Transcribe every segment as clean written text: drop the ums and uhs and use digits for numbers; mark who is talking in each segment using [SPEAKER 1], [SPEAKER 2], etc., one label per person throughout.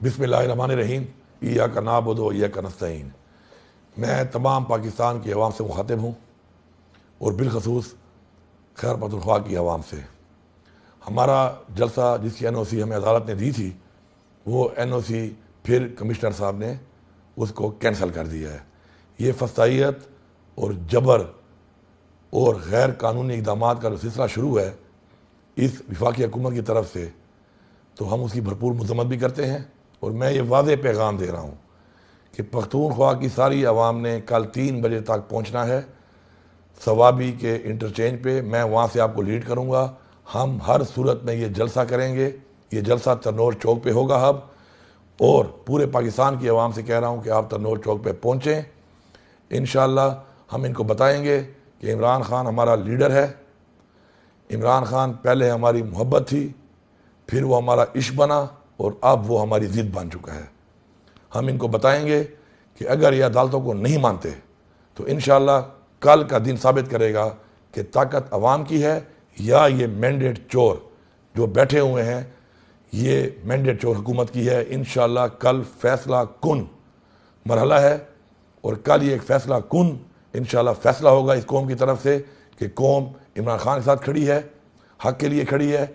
[SPEAKER 1] बिस्मिल्लाहिर्रहमानिर्रहीम इय्याका नअबुदु व इय्याका नस्तईन। मैं तमाम पाकिस्तान की आवाम से मुखातिब हूँ और बिलखसूस खैर पख्तूनख्वा की आवाम से। हमारा जलसा जिसकी NOC हमें अदालत ने दी थी, वो NOC फिर कमिश्नर साहब ने उसको कैंसिल कर दिया है। ये फसाइयत और जबर और गैर कानूनी इक़दाम का जो सिलसिला शुरू है इस वफाकी हुकूमत की तरफ से, तो हम उसकी भरपूर मज़म्मत भी करते हैं। और मैं ये वाज़ेह पैगाम दे रहा हूँ कि पख्तूनख्वा की सारी आवाम ने कल 3 बजे तक पहुँचना है सवाबी के इंटरचेंज पे। मैं वहाँ से आपको लीड करूँगा। हम हर सूरत में ये जलसा करेंगे। ये जलसा तन्नौर चौक पे होगा अब, और पूरे पाकिस्तान की आवाम से कह रहा हूँ कि आप तन्नौर चौक पे पहुँचें। इंशाअल्लाह हम इनको बताएंगे कि इमरान खान हमारा लीडर है। इमरान खान पहले हमारी मोहब्बत थी, फिर वो हमारा इश्क बना और अब वो हमारी ज़िद बन चुका है। हम इनको बताएंगे कि अगर ये अदालतों को नहीं मानते तो इंशाअल्लाह कल का दिन साबित करेगा कि ताकत अवाम की है या ये मैंडेट चोर जो बैठे हुए हैं, ये मैंडेट चोर हुकूमत की है। इंशाअल्लाह कल फैसला कुन मरहला है और कल ये एक फैसला कुन इंशाअल्लाह फैसला होगा इस कौम की तरफ से कि कौम इमरान खान के साथ खड़ी है, हक़ के लिए खड़ी है,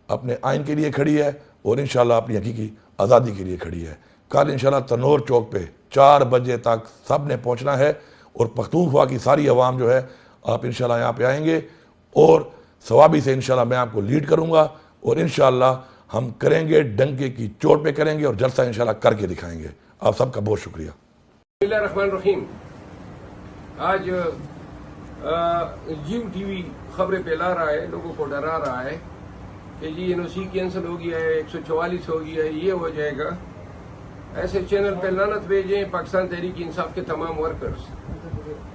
[SPEAKER 1] अपने आइन के लिए खड़ी है और इंशाअल्लाह अपनी हकीकी आज़ादी के लिए खड़ी है। कल इंशाअल्लाह तन्नौर चौक पे 4 बजे तक सब ने पहुँचना है और पख्तूनख्वा की सारी आवाम जो है आप इंशाअल्लाह यहाँ पे आएंगे और सवाबी से इंशाअल्लाह मैं आपको लीड करूँगा और इंशाअल्लाह हम करेंगे, डंके की चोट पे करेंगे और जलसा इंशाअल्लाह करके दिखाएंगे। आप सबका बहुत शुक्रिया।
[SPEAKER 2] बिस्मिल्लाहिर्रहमानिर्रहीम। आज जियो टीवी खबरें फैला रहा है, लोगों को डरा रहा है कि जी NOC कैंसिल हो गया है, 144 हो गया है, ये हो जाएगा। ऐसे चैनल पे लानत भेजें पाकिस्तान तहरीक इंसाफ के तमाम वर्कर्स।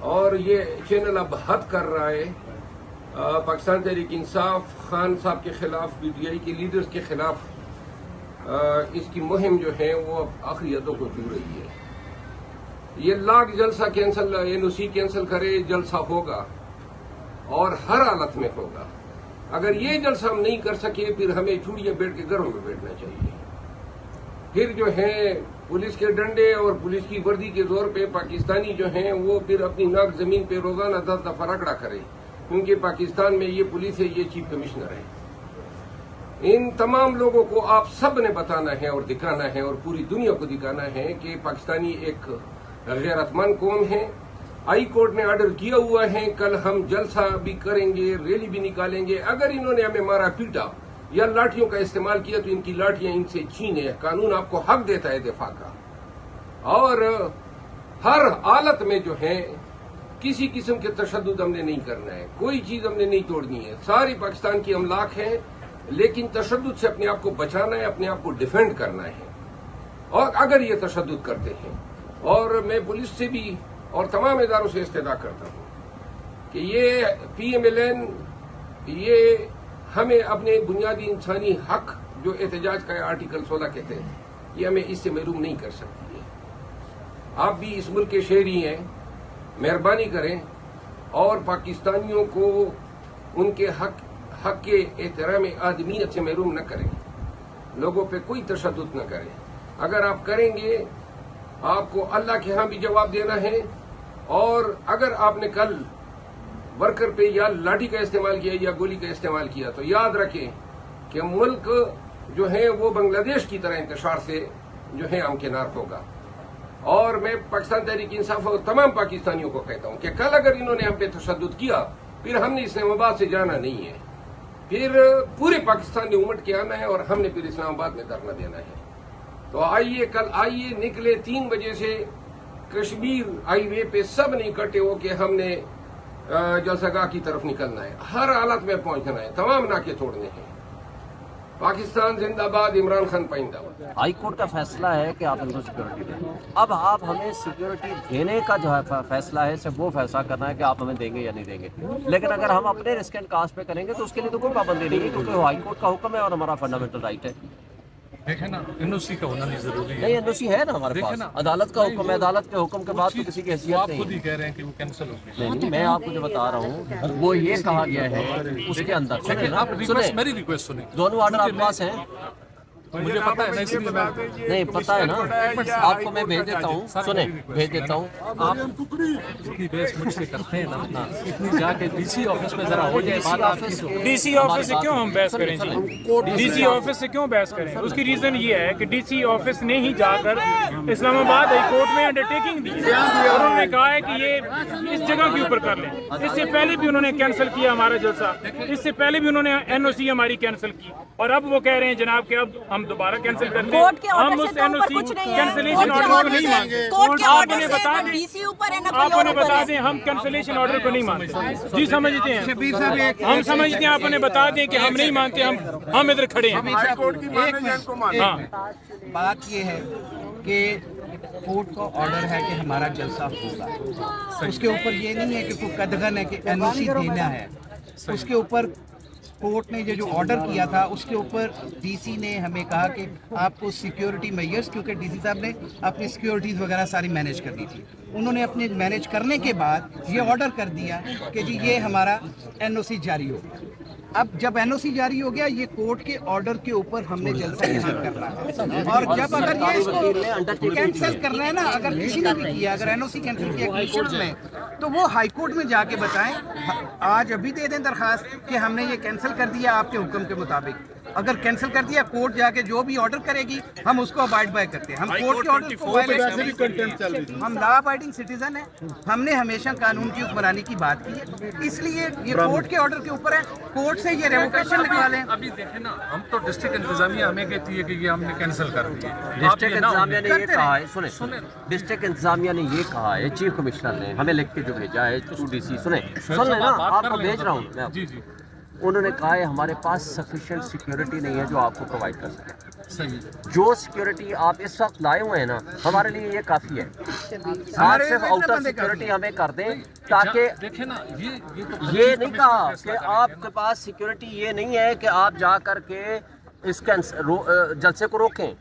[SPEAKER 2] और ये चैनल अब हद कर रहा है पाकिस्तान तहरीक इंसाफ खान साहब के खिलाफ, PTI के लीडर्स के खिलाफ इसकी मुहिम जो है वो अब आखिरी हदों को छू रही है। ये लाख जलसा कैंसिल, NOC कैंसिल करे, जलसा होगा और हर हालत में होगा। अगर ये जलसा हम नहीं कर सके फिर हमें चूड़ियां बैठ के घरों में बैठना चाहिए। फिर जो है पुलिस के डंडे और पुलिस की वर्दी के जोर पे पाकिस्तानी जो हैं वो फिर अपनी नाक जमीन पे रोजाना 10 दफा रगड़ा करे, क्योंकि पाकिस्तान में ये पुलिस है, ये चीफ कमिश्नर है। इन तमाम लोगों को आप सब ने बताना है और दिखाना है और पूरी दुनिया को दिखाना है कि पाकिस्तानी एक गैरतमंद कौम है। हाई कोर्ट ने ऑर्डर किया हुआ है, कल हम जलसा भी करेंगे, रैली भी निकालेंगे। अगर इन्होंने हमें मारा पीटा या लाठियों का इस्तेमाल किया तो इनकी लाठियां इनसे छीने। कानून आपको हक देता है दिफा का, और हर हालत में जो है किसी किस्म के तशद्दुद हमने नहीं करना है, कोई चीज हमने नहीं तोड़नी है। सारी पाकिस्तान की अमलाक है, लेकिन तशद्दुद से अपने आप को बचाना है, अपने आप को डिफेंड करना है। और अगर ये तशद्दुद करते हैं, और मैं पुलिस से भी और तमाम इदारों से इस्तदा करता हूं कि ये PMLN ये हमें अपने बुनियादी इंसानी हक जो एहतजाज का आर्टिकल 16 कहते हैं, ये हमें इससे महरूम नहीं कर सकती है। आप भी इस मुल्क के शहरी हैं, मेहरबानी करें और पाकिस्तानियों को उनके हक के एहतराम आदमियत से महरूम न करें, लोगों पे कोई तशद्दुद न करें। अगर आप करेंगे आपको अल्लाह के यहाँ भी जवाब देना है। और अगर आपने कल वर्कर पे या लाठी का इस्तेमाल किया या गोली का इस्तेमाल किया तो याद रखें कि मुल्क जो है वो बांग्लादेश की तरह इंतशार से जो है हमकिनार होगा। और मैं पाकिस्तान तहरीक इंसाफ और तमाम पाकिस्तानियों को कहता हूं कि कल अगर इन्होंने हम पे तशद्दुद किया फिर हमने इस्लामाबाद से जाना नहीं है, फिर पूरे पाकिस्तान ने उमड़ के आना है और हमने फिर इस्लामाबाद में धरना देना है। तो आइए, कल आइए, निकले 3 बजे से कश्मीर हाईवे पे सब ने इकट्ठे होके हमने जलसागाह की तरफ निकलना है, हर हालत में पहुंचना है, तमाम नाके तोड़ने हैं। पाकिस्तान जिंदाबाद, इमरान खान पाइंदाबाद।
[SPEAKER 3] हाई कोर्ट का फैसला है कि आप इनको सिक्योरिटी दें। अब आप हमें सिक्योरिटी देने का जो है फैसला है सिर्फ वो फैसला करना है कि आप हमें देंगे या नहीं देंगे। लेकिन अगर हम अपने रिस्क एंड कास्ट पे करेंगे तो उसके लिए तो कोई पाबंदी नहीं है, क्योंकि हाई कोर्ट का हुक्म है और हमारा फंडामेंटल राइट है।
[SPEAKER 4] देखें ना, NOC का होना नहीं जरूरी है।
[SPEAKER 3] नहीं, NOC है ना हमारे पास, अदालत का हुक्म है, अदालत के हुक्म के बाद तो किसी की हैसियत नहीं है।
[SPEAKER 4] आप खुद ही कह रहे हैं कि वो कैंसिल हो गया।
[SPEAKER 3] नहीं, मैं आपको जो बता रहा हूँ वो ये कहा गया है उसके अंदर।
[SPEAKER 4] आप मेरी रिक्वेस्ट सुनिए,
[SPEAKER 3] दोनों ऑर्डर आपके पास हैं।
[SPEAKER 4] मुझे पता है ना, इसलिए मैं
[SPEAKER 3] नहीं पता है ना, आपको मैं भेज देता हूँ, सुने भेज देता हूँ।
[SPEAKER 4] आप जितनी बहस मुझसे करते हैं ना, इतनी जाके डीसी ऑफिस में जरा हो जाए बात आपकी।
[SPEAKER 5] डीसी ऑफिस से क्यों हम बहस करें जी? डीसी ऑफिस से क्यों बहस करें? उसकी रीजन ये है कि डीसी ऑफिस ने ही जाकर इस्लामाबाद हाई कोर्ट में अंडरटेकिंग दी और उन्होंने कहा है कि ये इस जगह के ऊपर कर लें। इससे पहले भी उन्होंने कैंसिल किया हमारा जलसा, इससे पहले भी उन्होंने एनओसी हमारी कैंसिल की और अब वो कह रहे हैं जनाब कि अब हम दोबारा कैंसिल कर लें। हम उस एनओसी कैंसिलेशन ऑर्डर को नहीं मांगे। आपने बता दें, आपने बता दें हम कैंसिलेशन ऑर्डर को नहीं मानते जी, समझते हैं हम समझते हैं, आपने बता दें कि हम नहीं मानते, हम इधर खड़े हैं। हाँ,
[SPEAKER 6] बात ये है कि कोर्ट का ऑर्डर है कि हमारा जलसा होगा, उसके ऊपर ये नहीं है कि कोई कदगन है कि एनओसी देना है। उसके ऊपर कोर्ट ने ये जो ऑर्डर किया था उसके ऊपर डीसी ने हमें कहा कि आपको सिक्योरिटी मेजर्स, क्योंकि डीसी साहब ने अपनी सिक्योरिटीज़ वगैरह सारी मैनेज करनी थी, उन्होंने अपने मैनेज करने के बाद ये ऑर्डर कर दिया कि जी ये हमारा एनओसी जारी हो। अब जब एनओसी जारी हो गया, ये कोर्ट के ऑर्डर के ऊपर हमने जलसा यहाँ करना है और जब अगर ये इसको कैंसिल करना है ना, अगर किसी ने भी किया, अगर एनओसी कैंसिल किया कोर्ट में, तो वो हाई कोर्ट में जाके बताएं, आज अभी दे दें दरखास्त कि हमने ये कैंसिल कर दिया आपके हुक्म के मुताबिक। अगर कैंसिल कर दिया, कोर्ट जाके जो भी ऑर्डर करेगी हम उसको अबाइड बाय करते हैं। हम कोर्ट के ऑर्डर को हम लॉ अबाइडिंग सिटीजन है, हमने हमेशा कानून की हुक्मरानी की बात की है, इसलिए ये कोर्ट के ऑर्डर के ऊपर है, कोर्ट से ये रेवोकेशन लिखवा लें।
[SPEAKER 4] अभी देखें ना, हम तो डिस्ट्रिक्ट इंतजामिया हमें कहती है कि ये हमने कैंसिल कर दिया।
[SPEAKER 3] डिस्ट्रिक्ट इंतजामिया ने ये कहा है, सुने डिस्ट्रिक्ट इंतजामिया ने ये कहा है, चीफ कमिश्नर ने हमें लिख के जो भेजा है टू डीसी, सुन लेना, आपको भेज रहा हूँ मैं।
[SPEAKER 4] जी जी,
[SPEAKER 3] उन्होंने कहा है हमारे पास सफिशिएंट सिक्योरिटी नहीं है जो आपको प्रोवाइड कर सके।
[SPEAKER 4] सही,
[SPEAKER 3] जो सिक्योरिटी आप इस वक्त लाए हुए हैं ना, हमारे लिए ये काफ़ी है। आप सिर्फ आउटर सिक्योरिटी हमें कर दें ताकि
[SPEAKER 4] देखें ना,
[SPEAKER 3] ये नहीं कहा कि आपके पास सिक्योरिटी ये नहीं है कि आप जा कर के इस जलसे को रोकें।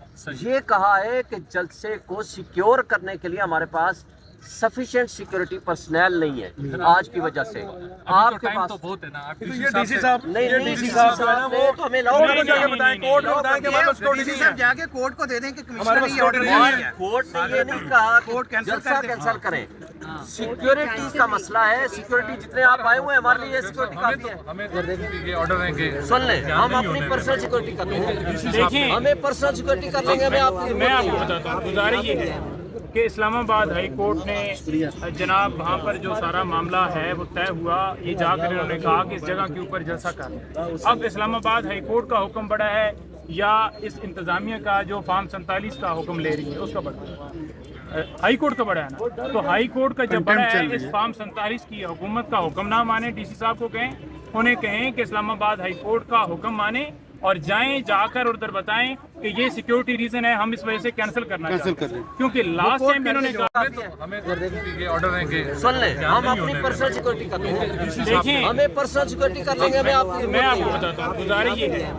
[SPEAKER 3] ये कहा है कि जलसे को सिक्योर करने के लिए हमारे पास सफिशिएंट सिक्योरिटी पर्सनल नहीं है आज की वजह से। आपके पास
[SPEAKER 4] तो बहुत है ना,
[SPEAKER 5] डीसी साहब
[SPEAKER 3] नहीं डीसी साहब वो तो हमें लाओ
[SPEAKER 5] बताएं, कोर्ट में बताएं कि हमारे पास
[SPEAKER 6] डीसी साहब जाके कोर्ट को दे दें कि कमिश्नर ने ये ऑर्डर दिया है।
[SPEAKER 3] कोर्ट ने ये नहीं कहा
[SPEAKER 6] कोर्ट
[SPEAKER 3] कैंसिल करें। सिक्योरिटी का मसला है, सिक्योरिटी जितने आप आए हुए हैं हमारे लिए सिक्योरिटी काफी है।
[SPEAKER 4] हमें ये ऑर्डर है कि
[SPEAKER 3] सुन लें, हम अपनी पर्सनल सिक्योरिटी कर लेंगे।
[SPEAKER 5] देखिए,
[SPEAKER 3] हमें पर्सनल सिक्योरिटी कर लेंगे। मैं
[SPEAKER 5] आपको बताता हूँ, गुजारिश ये है कि इस्लामाबाद हाई कोर्ट ने जनाब वहाँ पर जो सारा मामला है वो तय हुआ, ये जाकर इन्होंने कहा कि इस जगह के ऊपर जलसा कर। अब इस्लामाबाद हाई कोर्ट का हुक्म बड़ा है या इस इंतज़ामिया का जो फॉर्म 47 का हुक्म ले रही है उसका बड़ा है? हाई कोर्ट का बड़ा है ना, तो हाई कोर्ट का जब बड़ा है, इस फॉर्म 47 की हुकूमत का हुक्म ना माने, डीसी साहब को कहें, उन्हें कहें कि इस्लामाबाद हाई कोर्ट का हुक्म माने और जाएं जाकर उधर बताएं कि ये सिक्योरिटी रीजन है, हम इस वजह से कैंसिल करना चाहते हैं। क्योंकि लास्ट टाइम भी उन्होंने कहा,
[SPEAKER 4] हमें ये ऑर्डर है कि
[SPEAKER 3] सुन लें, हम अपनी पर्सनल सिक्योरिटी कर लेंगे।
[SPEAKER 5] देखिए,
[SPEAKER 3] हमें पर्सनल सिक्योरिटी कर लेंगे। मैं
[SPEAKER 5] आपको बताता हूँ, गुजारिश ये है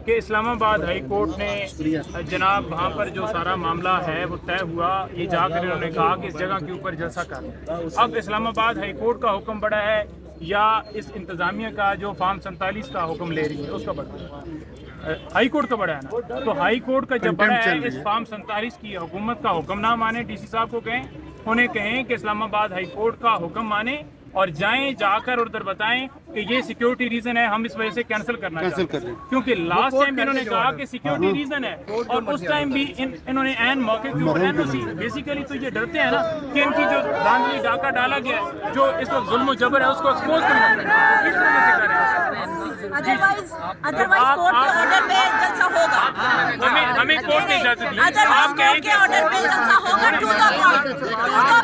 [SPEAKER 5] कि इस्लामाबाद हाई कोर्ट ने जनाब वहाँ पर जो सारा मामला है वो तय हुआ, ये जाकर इन्होंने कहा कि इस जगह के ऊपर जलसा कर। अब इस्लामाबाद हाई कोर्ट का हुक्म बड़ा है या इस इंतज़ामिया का जो फॉर्म 47 का हुक्म ले रही है उसका बड़ा है? हाई कोर्ट का बड़ा है ना, तो हाई कोर्ट का जब बड़ा है, इस फॉर्म 47 की हुकूमत का हुक्म ना माने, डीसी साहब को कहें, उन्हें कहें कि इस्लामाबाद हाई कोर्ट का हुक्म माने और जाएं जाकर उधर बताएं कि ये सिक्योरिटी रीजन है, हम इस वजह से कैंसिल करना चाहते हैं। क्योंकि लास्ट टाइम भी इन्होंने कहा कि सिक्योरिटी रीजन है और उस टाइम भी इन्होंने एन मौके के ऊपर एनओसी, बेसिकली तो ये डरते हैं ना कि इनकी जो धांधली डाका डाला गया है, जो इस वक्त जुल्म जबर है, उसको एक्सपोज करना पड़ेगा, इस वजह से कर रहे हैं।
[SPEAKER 7] अदरवाइज कोर्ट के ऑर्डर पे जलसा होगा।
[SPEAKER 5] हमें कोर्ट ने इजाजत दी,
[SPEAKER 7] अदरवाइज कोर्ट के ऑर्डर पे जलसा होगा। टू द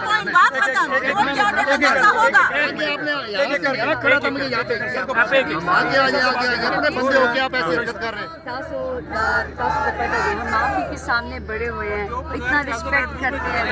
[SPEAKER 7] पॉइंट, बात खत्म। कोर्ट के ऑर्डर पे जलसा होगा।
[SPEAKER 8] खड़ा था मुझे यहाँ पे आगे अपने बंदे होके आप ऐसे हरकत कर रहे हैं।
[SPEAKER 9] हम आप ही के सामने बड़े हुए हैं, इतना रिस्पेक्ट करते हैं।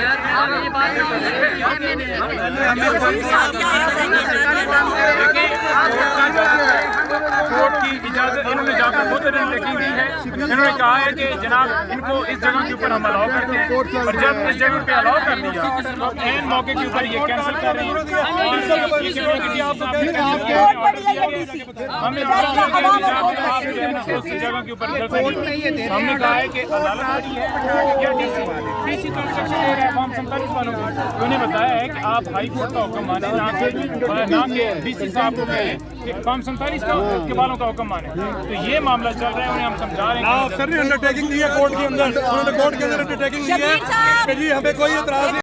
[SPEAKER 5] कोर्ट की इजाजत इन्होंने जाकर बहुत लिखी दी है। इन्होंने कहा है कि जनाब इनको इस जगह के ऊपर हम अलाउ करते हैं और जब इस जगह पे अलाउ कर दिया तो एन मौके के ऊपर ये कैंसिल कर रहे हैं।
[SPEAKER 7] बहुत बड़ी है ये डीसी
[SPEAKER 5] हमें
[SPEAKER 7] फैसला अवाम और वोट
[SPEAKER 5] आप जो है ना उस जगह के ऊपर हमने कहा है कि अदालत बड़ी है क्या डीसी तो इंस्ट्रक्शन दे रहा है फॉर्म 47 वालों को, उन्होंने बताया है कि आप हाई कोर्ट का हुक्म माने, ना के डीसी साहब को कहें कि फॉर्म 47 के वालों का हुक्म माने। तो ये मामला चल रहा है, उन्हें हम समझा रहे हैं।
[SPEAKER 8] अफसर ने अंडरटेकिंग दी है कोर्ट के अंदर, उन्होंने कोर्ट के अंदर अंडरटेकिंग दी है कि जी हमें कोई एतराज नहीं।